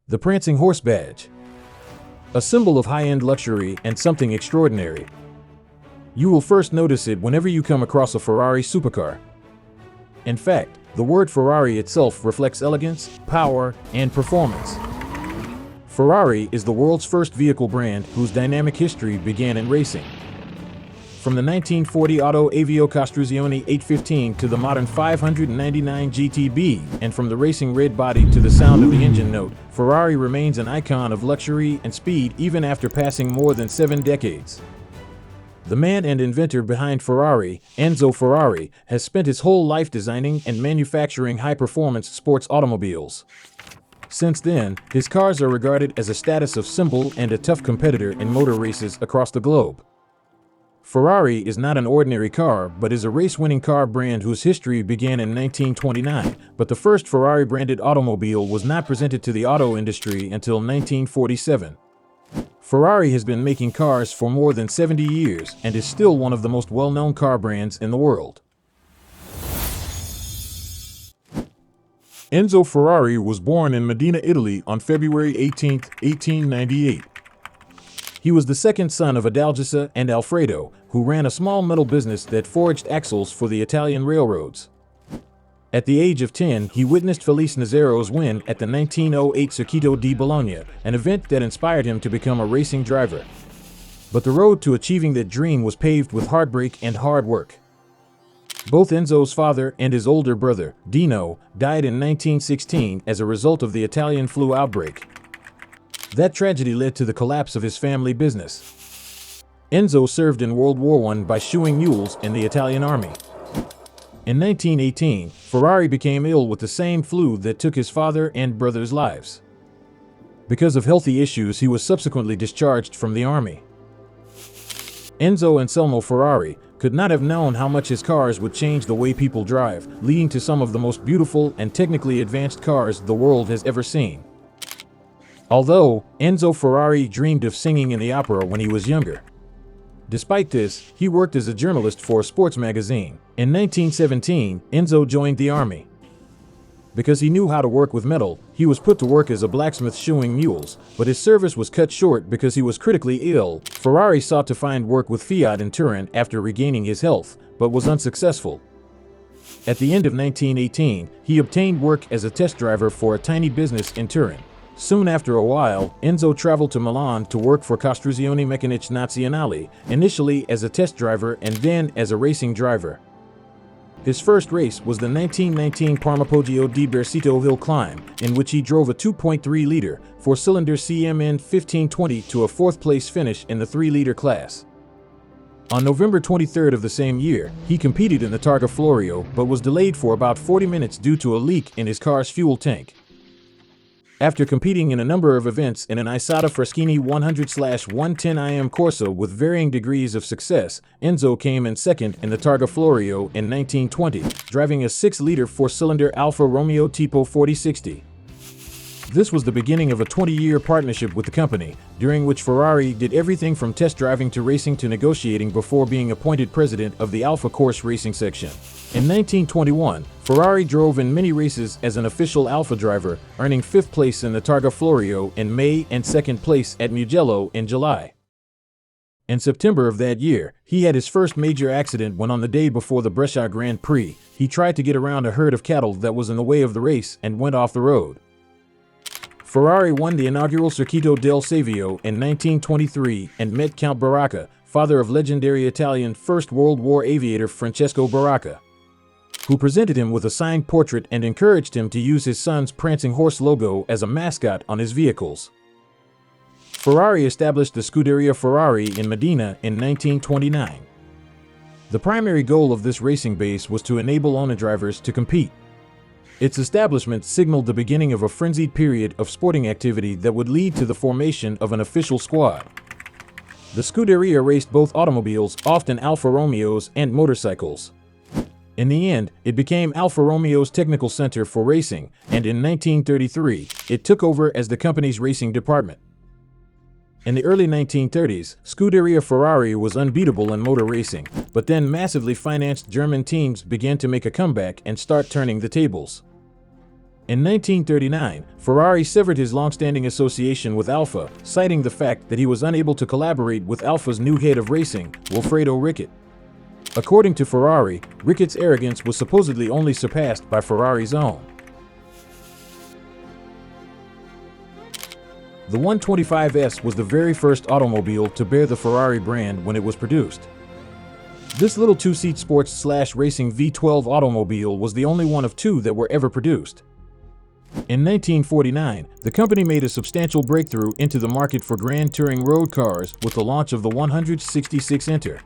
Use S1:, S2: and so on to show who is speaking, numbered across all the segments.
S1: The prancing horse badge. A symbol of high-end luxury and something extraordinary. You will first notice it whenever you come across a Ferrari supercar. In fact, the word Ferrari itself reflects elegance, power, and performance. Ferrari is the world's first vehicle brand whose dynamic history began in racing. From the 1940 Auto Avio Costruzioni 815 to the modern 599 GTB, and from the racing red body to the sound of the engine note, Ferrari remains an icon of luxury and speed even after passing more than 7 decades. The man and inventor behind Ferrari, Enzo Ferrari, has spent his whole life designing and manufacturing high-performance sports automobiles. Since then, his cars are regarded as a status of symbol and a tough competitor in motor races across the globe. Ferrari is not an ordinary car, but is a race-winning car brand whose history began in 1929, but the first Ferrari-branded automobile was not presented to the auto industry until 1947. Ferrari has been making cars for more than 70 years and is still one of the most well-known car brands in the world.
S2: Enzo Ferrari was born in Modena, Italy on February 18, 1898.
S1: He was the second son of Adalgisa and Alfredo, who ran a small metal business that forged axles for the Italian railroads. At the age of 10, he witnessed Felice Nazzaro's win at the 1908 Circuito di Bologna, an event that inspired him to become a racing driver. But the road to achieving that dream was paved with heartbreak and hard work. Both Enzo's father and his older brother, Dino, died in 1916 as a result of the Italian flu outbreak. That tragedy led to the collapse of his family business. Enzo served in World War I by shoeing mules in the Italian army. In 1918, Ferrari became ill with the same flu that took his father and brother's lives. Because of healthy issues, he was subsequently discharged from the army. Enzo Anselmo Ferrari could not have known how much his cars would change the way people drive, leading to some of the most beautiful and technically advanced cars the world has ever seen. Although Enzo Ferrari dreamed of singing in the opera when he was younger. Despite this, he worked as a journalist for a sports magazine. In 1917, Enzo joined the army. Because he knew how to work with metal, he was put to work as a blacksmith shoeing mules, but his service was cut short because he was critically ill. Ferrari sought to find work with Fiat in Turin after regaining his health, but was unsuccessful. At the end of 1918, he obtained work as a test driver for a tiny business in Turin. Soon after a while, Enzo traveled to Milan to work for Costruzioni Meccaniche Nazionali, initially as a test driver and then as a racing driver. His first race was the 1919 Parma-Poggio di Bercito Hill Climb, in which he drove a 2.3-liter, 4-cylinder CMN 1520 to a 4th-place finish in the 3-liter class. On November 23rd of the same year, he competed in the Targa Florio but was delayed for about 40 minutes due to a leak in his car's fuel tank. After competing in a number of events in an Isotta Fraschini 100/110 IM Corsa with varying degrees of success, Enzo came in second in the Targa Florio in 1920, driving a 6-liter 4-cylinder Alfa Romeo Tipo 4060. This was the beginning of a 20-year partnership with the company, during which Ferrari did everything from test driving to racing to negotiating before being appointed president of the Alfa Corse racing section. In 1921, Ferrari drove in many races as an official Alfa driver, earning 5th place in the Targa Florio in May and 2nd place at Mugello in July. In September of that year, he had his first major accident when on the day before the Brescia Grand Prix, he tried to get around a herd of cattle that was in the way of the race and went off the road. Ferrari won the inaugural Circuito del Savio in 1923 and met Count Baracca, father of legendary Italian First World War aviator Francesco Baracca, who presented him with a signed portrait and encouraged him to use his son's prancing horse logo as a mascot on his vehicles. Ferrari established the Scuderia Ferrari in Modena in 1929. The primary goal of this racing base was to enable owner drivers to compete. Its establishment signaled the beginning of a frenzied period of sporting activity that would lead to the formation of an official squad. The Scuderia raced both automobiles, often Alfa Romeos, and motorcycles. In the end, it became Alfa Romeo's technical center for racing, and in 1933, it took over as the company's racing department. In the early 1930s, Scuderia Ferrari was unbeatable in motor racing, but then massively financed German teams began to make a comeback and start turning the tables. In 1939, Ferrari severed his long-standing association with Alfa, citing the fact that he was unable to collaborate with Alfa's new head of racing, Wilfredo Ricket. According to Ferrari, Ricket's arrogance was supposedly only surpassed by Ferrari's own. The 125S was the very first automobile to bear the Ferrari brand when it was produced. This little two-seat sports/racing V12 automobile was the only one of two that were ever produced. In 1949, the company made a substantial breakthrough into the market for grand touring road cars with the launch of the 166 Inter.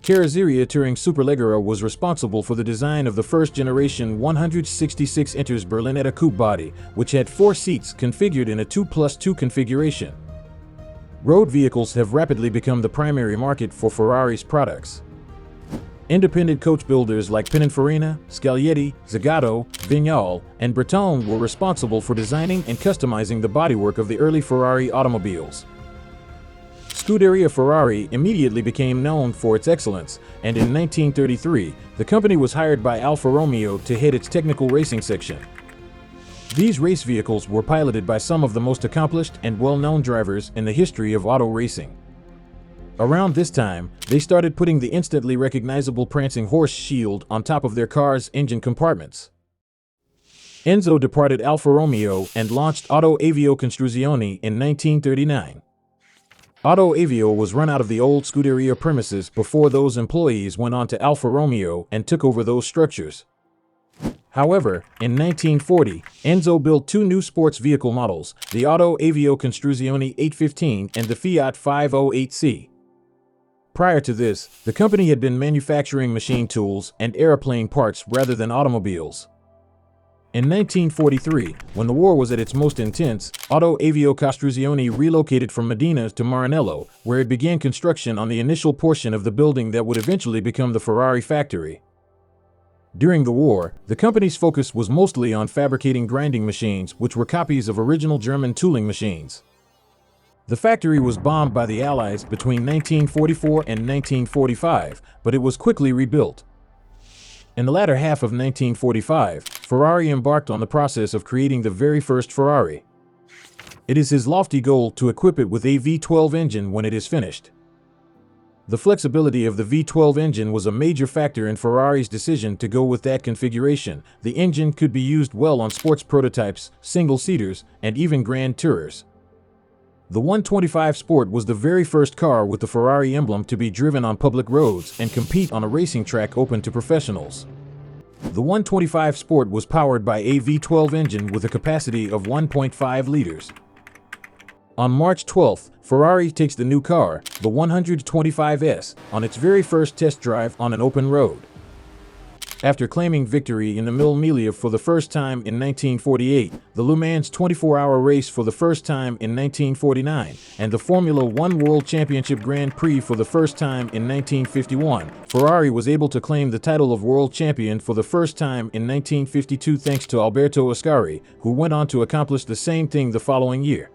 S1: Carrozzeria Touring Superleggera was responsible for the design of the first-generation 166 Inter's Berlinetta coupe body, which had 4 seats configured in a 2+2 configuration. Road vehicles have rapidly become the primary market for Ferrari's products. Independent coach builders like Pininfarina, Scaglietti, Zagato, Vignale, and Breton were responsible for designing and customizing the bodywork of the early Ferrari automobiles. Scuderia Ferrari immediately became known for its excellence, and in 1933, the company was hired by Alfa Romeo to head its technical racing section. These race vehicles were piloted by some of the most accomplished and well-known drivers in the history of auto racing. Around this time, they started putting the instantly recognizable prancing horse shield on top of their cars' engine compartments. Enzo departed Alfa Romeo and launched Auto Avio Costruzioni in 1939. Auto Avio was run out of the old Scuderia premises before those employees went on to Alfa Romeo and took over those structures. However, in 1940, Enzo built 2 new sports vehicle models, the Auto Avio Costruzioni 815 and the Fiat 508C. Prior to this, the company had been manufacturing machine tools and airplane parts rather than automobiles. In 1943, when the war was at its most intense, Auto Avio Costruzioni relocated from Modena to Maranello, where it began construction on the initial portion of the building that would eventually become the Ferrari factory. During the war, the company's focus was mostly on fabricating grinding machines, which were copies of original German tooling machines. The factory was bombed by the Allies between 1944 and 1945, but it was quickly rebuilt. In the latter half of 1945, Ferrari embarked on the process of creating the very first Ferrari. It is his lofty goal to equip it with a V12 engine when it is finished. The flexibility of the V12 engine was a major factor in Ferrari's decision to go with that configuration. The engine could be used well on sports prototypes, single-seaters, and even grand tourers. The 125 Sport was the very first car with the Ferrari emblem to be driven on public roads and compete on a racing track open to professionals. The 125 Sport was powered by a V12 engine with a capacity of 1.5 liters. On March 12th, Ferrari takes the new car, the 125S, on its very first test drive on an open road. After claiming victory in the Mille Miglia for the first time in 1948, the Le Mans 24-hour race for the first time in 1949, and the Formula One World Championship Grand Prix for the first time in 1951, Ferrari was able to claim the title of world champion for the first time in 1952 thanks to Alberto Ascari, who went on to accomplish the same thing the following year.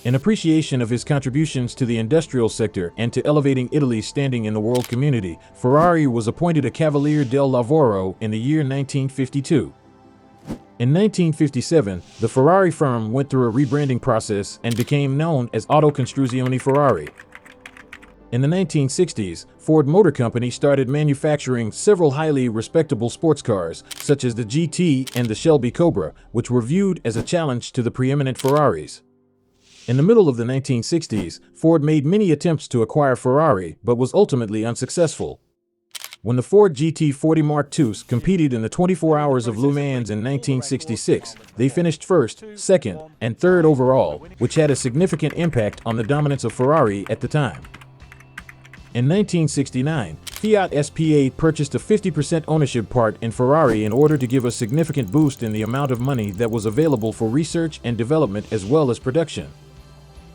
S1: In appreciation of his contributions to the industrial sector and to elevating Italy's standing in the world community, Ferrari was appointed a Cavaliere del Lavoro in the year 1952. In 1957, the Ferrari firm went through a rebranding process and became known as Auto Costruzioni Ferrari. In the 1960s, Ford Motor Company started manufacturing several highly respectable sports cars, such as the GT and the Shelby Cobra, which were viewed as a challenge to the preeminent Ferraris. In the middle of the 1960s, Ford made many attempts to acquire Ferrari, but was ultimately unsuccessful. When the Ford GT40 Mark IIs competed in the 24 Hours of Le Mans in 1966, they finished first, second, and third overall, which had a significant impact on the dominance of Ferrari at the time. In 1969, Fiat S.p.A. purchased a 50% ownership part in Ferrari in order to give a significant boost in the amount of money that was available for research and development as well as production.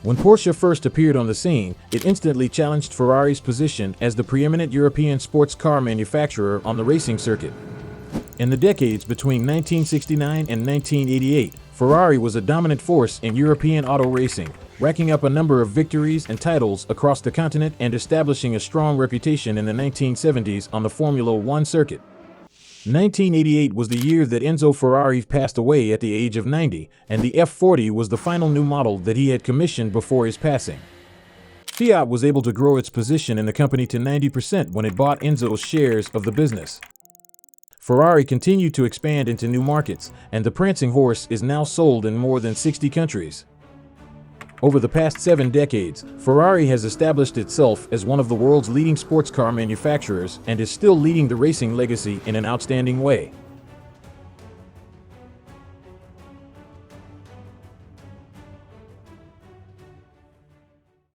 S1: When Porsche first appeared on the scene, it instantly challenged Ferrari's position as the preeminent European sports car manufacturer on the racing circuit. In the decades between 1969 and 1988, Ferrari was a dominant force in European auto racing, racking up a number of victories and titles across the continent and establishing a strong reputation in the 1970s on the Formula One circuit. 1988 was the year that Enzo Ferrari passed away at the age of 90, and the F40 was the final new model that he had commissioned before his passing. Fiat was able to grow its position in the company to 90% when it bought Enzo's shares of the business. Ferrari continued to expand into new markets, and the prancing horse is now sold in more than 60 countries. Over the past 7 decades, Ferrari has established itself as one of the world's leading sports car manufacturers and is still leading the racing legacy in an outstanding way.